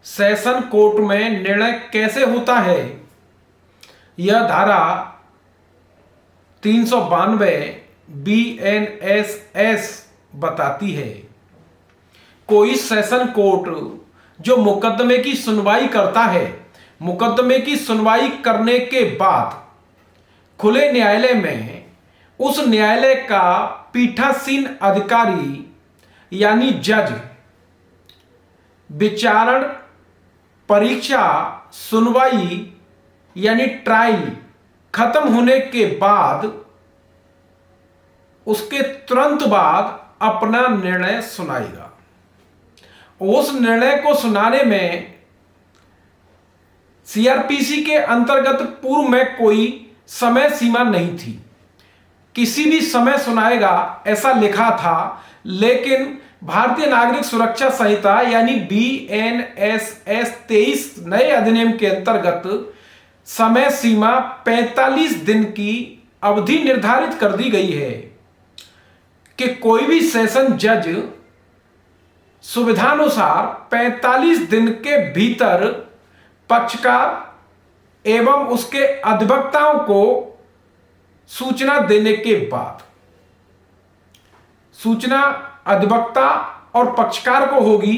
Session court में निर्णय कैसे होता है, यह धारा 392 BNSS बताती है। कोई सेशन कोर्ट जो मुकदमे की सुनवाई करता है, मुकदमे की सुनवाई करने के बाद खुले न्यायालय में उस न्यायालय का पीठासीन अधिकारी यानी जज विचारण, परीक्षा, सुनवाई यानी ट्रायल खत्म होने के बाद उसके तुरंत बाद अपना निर्णय सुनाएगा। उस निर्णय को सुनाने में सीआरपीसी के अंतर्गत पूर्व में कोई समय सीमा नहीं थी, किसी भी समय सुनाएगा ऐसा लिखा था, लेकिन भारतीय नागरिक सुरक्षा संहिता यानी BNSS 23 नए अधिनियम के अंतर्गत समय सीमा 45 दिन की अवधि निर्धारित कर दी गई है कि कोई भी सेशन जज सुविधानुसार 45 दिन के भीतर पक्षकार एवं उसके अधिवक्ताओं को सूचना देने के बाद, सूचना अधिवक्ता और पक्षकार को होगी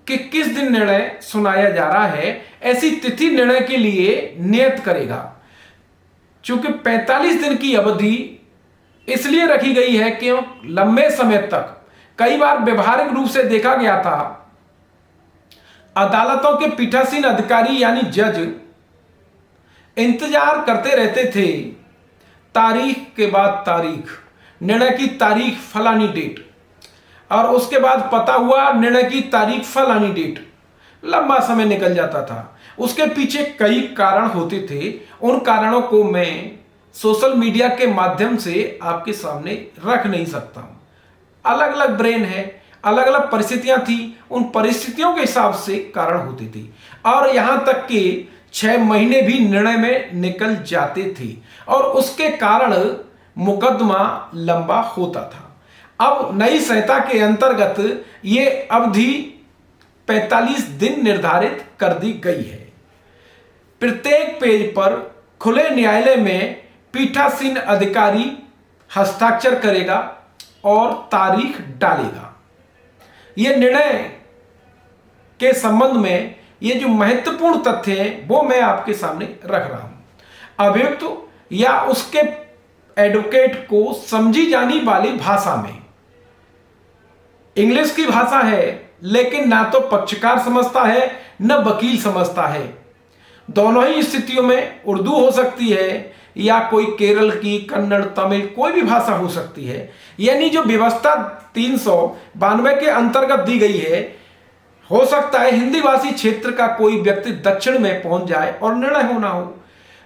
कि किस दिन निर्णय सुनाया जा रहा है, ऐसी तिथि निर्णय के लिए नियत करेगा। चूंकि 45 दिन की अवधि इसलिए रखी गई है कि लंबे समय तक कई बार व्यवहारिक रूप से देखा गया था, अदालतों के पीठासीन अधिकारी यानी जज इंतजार करते रहते थे, तारीख के बाद तारीख, निर्णय की तारीख फलानी डेट, और उसके बाद पता हुआ निर्णय की तारीख फलानी डेट, लंबा समय निकल जाता था। उसके पीछे कई कारण होते थे। उन कारणों को मैं सोशल मीडिया के माध्यम से आपके सामने रख नहीं सकता हूं। अलग अलग ब्रेन है, अलग अलग परिस्थितियां थी, उन परिस्थितियों के हिसाब से कारण होती थी, और यहां तक कि 6 महीने भी निर्णय में निकल जाते थे और उसके कारण मुकदमा लंबा होता था। अब नई संहिता के अंतर्गत ये अवधि 45 दिन निर्धारित कर दी गई है। प्रत्येक पेज पर खुले न्यायालय में पीठासीन अधिकारी हस्ताक्षर करेगा और तारीख डालेगा। यह निर्णय के संबंध में ये जो महत्वपूर्ण तथ्य हैं वो मैं आपके सामने रख रहा हूं। अभियुक्त या उसके एडवोकेट को समझी जानी वाली भाषा में, इंग्लिश की भाषा है, लेकिन ना तो पक्षकार समझता है न वकील समझता है। दोनों ही स्थितियों में उर्दू हो सकती है या कोई केरल की, कन्नड़, तमिल, कोई भी भाषा हो सकती है। यानी जो व्यवस्था 392 के अंतर्गत दी गई है, हो सकता है हिंदी भाषी क्षेत्र का कोई व्यक्ति दक्षिण में पहुंच जाए और निर्णय होना हो।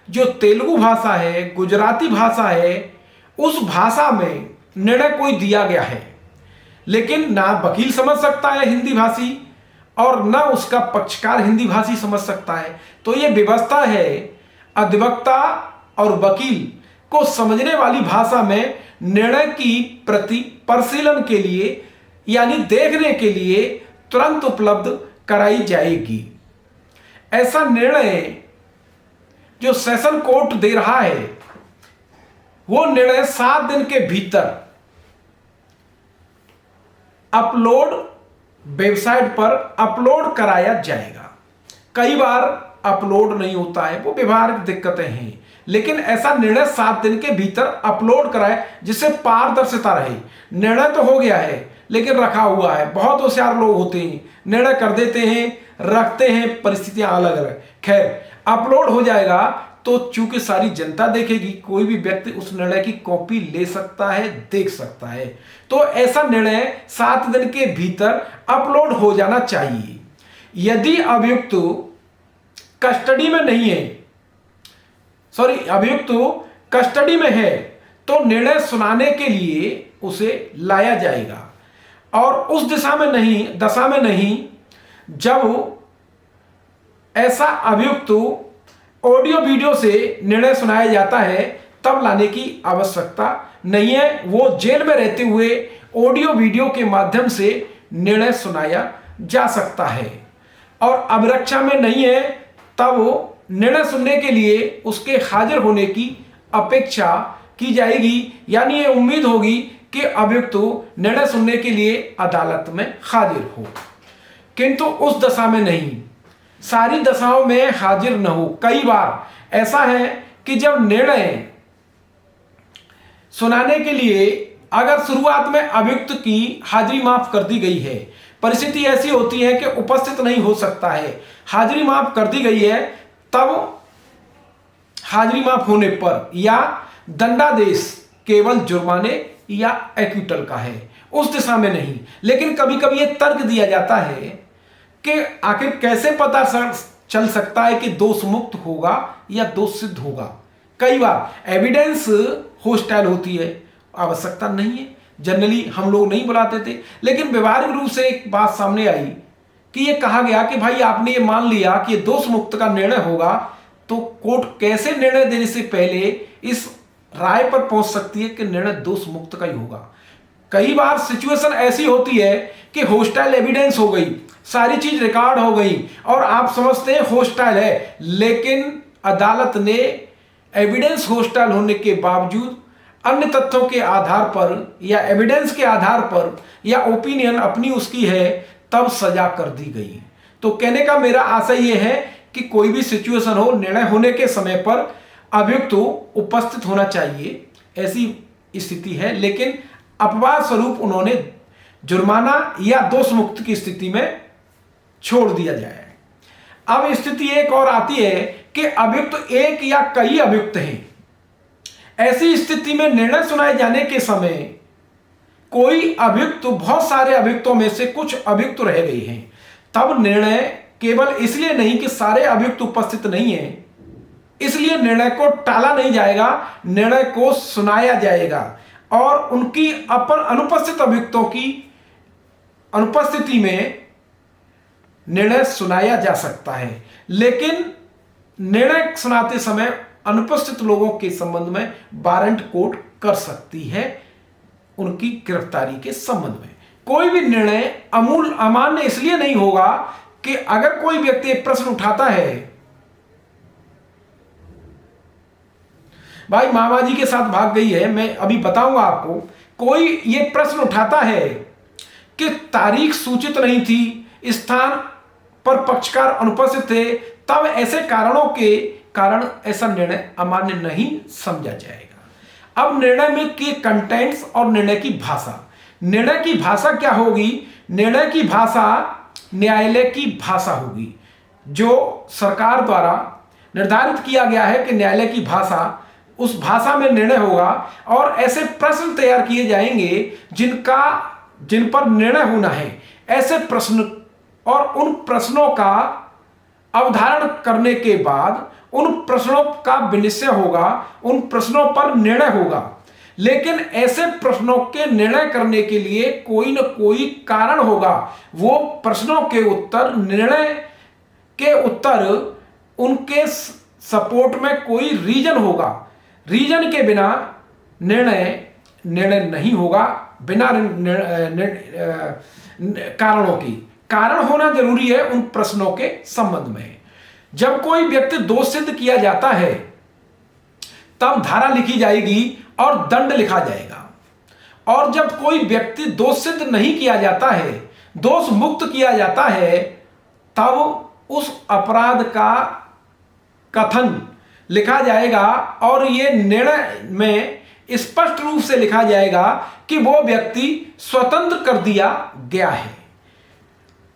जो तेलुगु भाषा है, गुजराती भाषा है, उस भाषा में निर्णय कोई दिया गया है, लेकिन ना वकील समझ सकता है हिंदी भाषी और ना उसका पक्षकार हिंदी भाषी समझ सकता है। तो यह व्यवस्था है अधिवक्ता और वकील को समझने वाली भाषा में निर्णय की प्रति परिशीलन के लिए यानी देखने के लिए तुरंत उपलब्ध कराई जाएगी। ऐसा निर्णय जो सेशन कोर्ट दे रहा है, वो निर्णय 7 दिन के भीतर अपलोड, वेबसाइट पर अपलोड कराया जाएगा। कई बार अपलोड नहीं होता है, वो व्यवहारिक दिक्कतें हैं, लेकिन ऐसा निर्णय 7 दिन के भीतर अपलोड कराए जिससे पारदर्शिता रहे। निर्णय तो हो गया है लेकिन रखा हुआ है। बहुत होशियार लोग होते हैं, निर्णय कर देते हैं, रखते हैं, परिस्थितियां अलग अलग। खैर, अपलोड हो जाएगा तो चूंकि सारी जनता देखेगी, कोई भी व्यक्ति उस निर्णय की कॉपी ले सकता है, देख सकता है। तो ऐसा निर्णय 7 दिन के भीतर अपलोड हो जाना चाहिए। यदि अभियुक्त कस्टडी में नहीं है, अभियुक्त कस्टडी में है, तो निर्णय सुनाने के लिए उसे लाया जाएगा, और उस दशा में नहीं जब ऐसा अभियुक्त ऑडियो वीडियो से निर्णय सुनाया जाता है तब लाने की आवश्यकता नहीं है। वो जेल में रहते हुए ऑडियो वीडियो के माध्यम से निर्णय सुनाया जा सकता है। और अभिरक्षा में नहीं है, तब निर्णय सुनने के लिए उसके हाजिर होने की अपेक्षा की जाएगी, यानी ये उम्मीद होगी कि अभियुक्त निर्णय सुनने के लिए अदालत में हाजिर हो। किंतु उस दशा में नहीं, सारी दशाओं में हाजिर न हो। कई बार ऐसा है कि जब निर्णय सुनाने के लिए अगर शुरुआत में अभियुक्त की हाजिरी माफ कर दी गई है, परिस्थिति ऐसी होती है कि उपस्थित नहीं हो सकता है, हाजिरी माफ कर दी गई है, तब हाजिरी माफ होने पर या दंडादेश केवल जुर्माने या एक्विटल का है, उस दिशा में नहीं। लेकिन कभी कभी यह तर्क दिया जाता है कि आखिर कैसे पता चल सकता है कि दोष मुक्त होगा या दोष सिद्ध होगा। कई बार एविडेंस होस्टाइल होती है, आवश्यकता नहीं है, जनरली हम लोग नहीं बुलाते थे, लेकिन व्यवहारिक रूप से एक बात सामने आई कि ये कहा गया कि भाई आपने ये मान लिया कि दोष मुक्त का निर्णय होगा, तो कोर्ट कैसे निर्णय देने से पहले इस राय पर पहुंच सकती है कि निर्णय दोष मुक्त का ही होगा। कई बार सिचुएशन ऐसी होती है कि होस्टाइल एविडेंस हो गई, सारी चीज रिकॉर्ड हो गई और आप समझते हैं होस्टाइल है, लेकिन अदालत ने एविडेंस होस्टाइल होने के बावजूद अन्य तथ्यों के आधार पर या एविडेंस के आधार पर या ओपिनियन अपनी उसकी है, तब सजा कर दी गई। तो कहने का मेरा आशय यह है कि कोई भी सिचुएशन हो, निर्णय होने के समय पर अभियुक्त उपस्थित होना चाहिए, ऐसी स्थिति है, लेकिन अपवाद स्वरूप उन्होंने जुर्माना या दोष मुक्त की स्थिति में छोड़ दिया जाए। अब स्थिति एक और आती है कि अभियुक्त एक या कई अभियुक्त हैं। ऐसी स्थिति में निर्णय सुनाए जाने के समय कोई अभियुक्त बहुत सारे अभियुक्तों में से कुछ अभियुक्त रह गए हैं, तब निर्णय केवल इसलिए नहीं कि सारे अभियुक्त उपस्थित नहीं हैं, इसलिए निर्णय को टाला नहीं जाएगा, निर्णय को सुनाया जाएगा और उनकी अनुपस्थित अभियुक्तों की अनुपस्थिति में निर्णय सुनाया जा सकता है। लेकिन निर्णय सुनाते समय अनुपस्थित लोगों के संबंध में वारंट कोर्ट कर सकती है उनकी गिरफ्तारी के संबंध में। कोई भी निर्णय अमान्य इसलिए नहीं होगा कि अगर कोई व्यक्ति प्रश्न उठाता है, भाई मामा जी के साथ भाग गई है, मैं अभी बताऊंगा आपको, कोई ये प्रश्न उठाता है कि तारीख सूचित नहीं थी, स्थान पर पक्षकार अनुपस्थित थे, तब ऐसे कारणों के कारण ऐसा निर्णय अमान्य नहीं समझा जाएगा। अब निर्णय में के कंटेंट्स और निर्णय की भाषा। निर्णय की भाषा क्या होगी? निर्णय की भाषा न्यायालय की भाषा होगी, जो सरकार द्वारा निर्धारित किया गया है कि न्यायालय की भाषा, उस भाषा में निर्णय होगा और ऐसे प्रश्न तैयार किए जाएंगे जिन पर निर्णय होना है। ऐसे प्रश्न और उन प्रश्नों का अवधारण करने के बाद उन प्रश्नों का विनिश्चय होगा, उन प्रश्नों पर निर्णय होगा। लेकिन ऐसे प्रश्नों के निर्णय करने के लिए कोई न कोई कारण होगा। वो प्रश्नों के उत्तर, निर्णय के उत्तर, उनके सपोर्ट में कोई रीजन होगा। रीजन के बिना निर्णय नहीं होगा, बिना कारणों की। कारण होना जरूरी है उन प्रश्नों के संबंध में। जब कोई व्यक्ति दोष सिद्ध किया जाता है, तब धारा लिखी जाएगी और दंड लिखा जाएगा। और जब कोई व्यक्ति दोष सिद्ध नहीं किया जाता है, दोष मुक्त किया जाता है, तब उस अपराध का कथन लिखा जाएगा और यह निर्णय में स्पष्ट रूप से लिखा जाएगा कि वो व्यक्ति स्वतंत्र कर दिया गया है।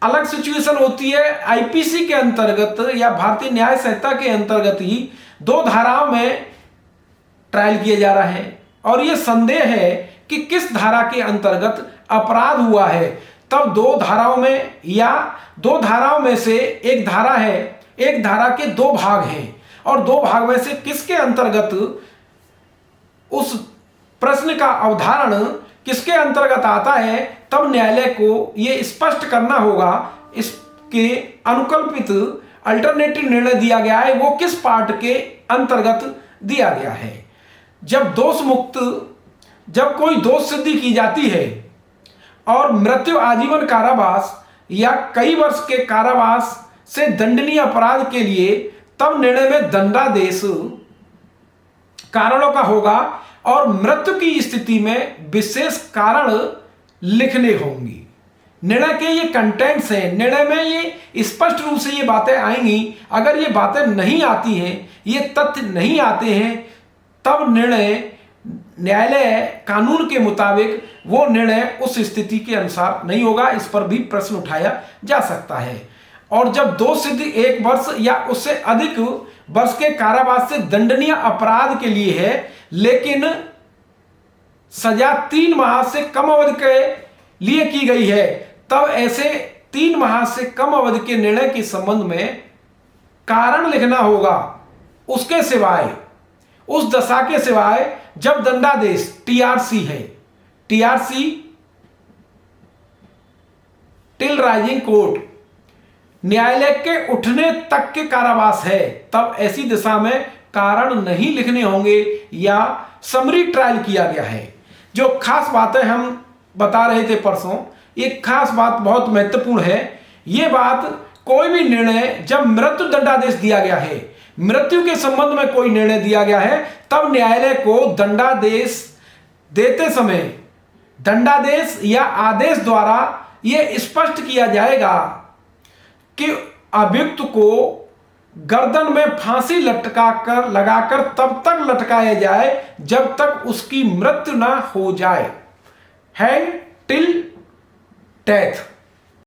अलग सिचुएशन होती है आईपीसी के अंतर्गत या भारतीय न्याय संहिता के अंतर्गत ही 2 धाराओं में ट्रायल किया जा रहा है और यह संदेह है कि किस धारा के अंतर्गत अपराध हुआ है। तब 2 धाराओं में या 2 धाराओं में से एक धारा है, एक धारा के 2 भाग हैं और 2 भाग में से किसके अंतर्गत उस प्रश्न का अवधारण किसके अंतर्गत आता है, तब न्यायालय को यह स्पष्ट करना होगा। इसके अनुकल्पित अल्टरनेटिव निर्णय दिया गया है, वो किस पार्ट के अंतर्गत दिया गया है। जब कोई दोष सिद्धि की जाती है और मृत्यु, आजीवन कारावास या कई वर्ष के कारावास से दंडनीय अपराध के लिए, तब निर्णय में दंडादेश कारणों का होगा और मृत्यु की स्थिति में विशेष कारण लिखने होंगी। निर्णय के ये कंटेंट्स हैं, निर्णय में ये स्पष्ट रूप से ये बातें आएंगी। अगर ये बातें नहीं आती हैं, ये तथ्य नहीं आते हैं, तब निर्णय न्यायालय कानून के मुताबिक वो निर्णय उस स्थिति के अनुसार नहीं होगा। इस पर भी प्रश्न उठाया जा सकता है। और जब दोष सिद्धि 1 वर्ष या उससे अधिक वर्ष के कारावास से दंडनीय अपराध के लिए है, लेकिन सजा 3 माह से कम अवधि के लिए की गई है, तब ऐसे 3 माह से कम अवधि के निर्णय के संबंध में कारण लिखना होगा। उसके सिवाय, उस दशा के सिवाय जब दंडादेश टीआरसी है, टीआरसी टिल राइजिंग कोर्ट, न्यायालय के उठने तक के कारावास है, तब ऐसी दिशा में कारण नहीं लिखने होंगे या समरी ट्रायल किया गया है। जो खास बातें हम बता रहे थे परसों, एक खास बात बहुत महत्वपूर्ण है। यह बात, कोई भी निर्णय जब मृत्यु दंडादेश दिया गया है, मृत्यु के संबंध में कोई निर्णय दिया गया है, तब न्यायालय को दंडादेश देते समय दंडादेश या आदेश द्वारा यह स्पष्ट किया जाएगा कि अभियुक्त को गर्दन में फांसी लगाकर तब तक लटकाया जाए जब तक उसकी मृत्यु ना हो जाए, हैंग टिल डेथ।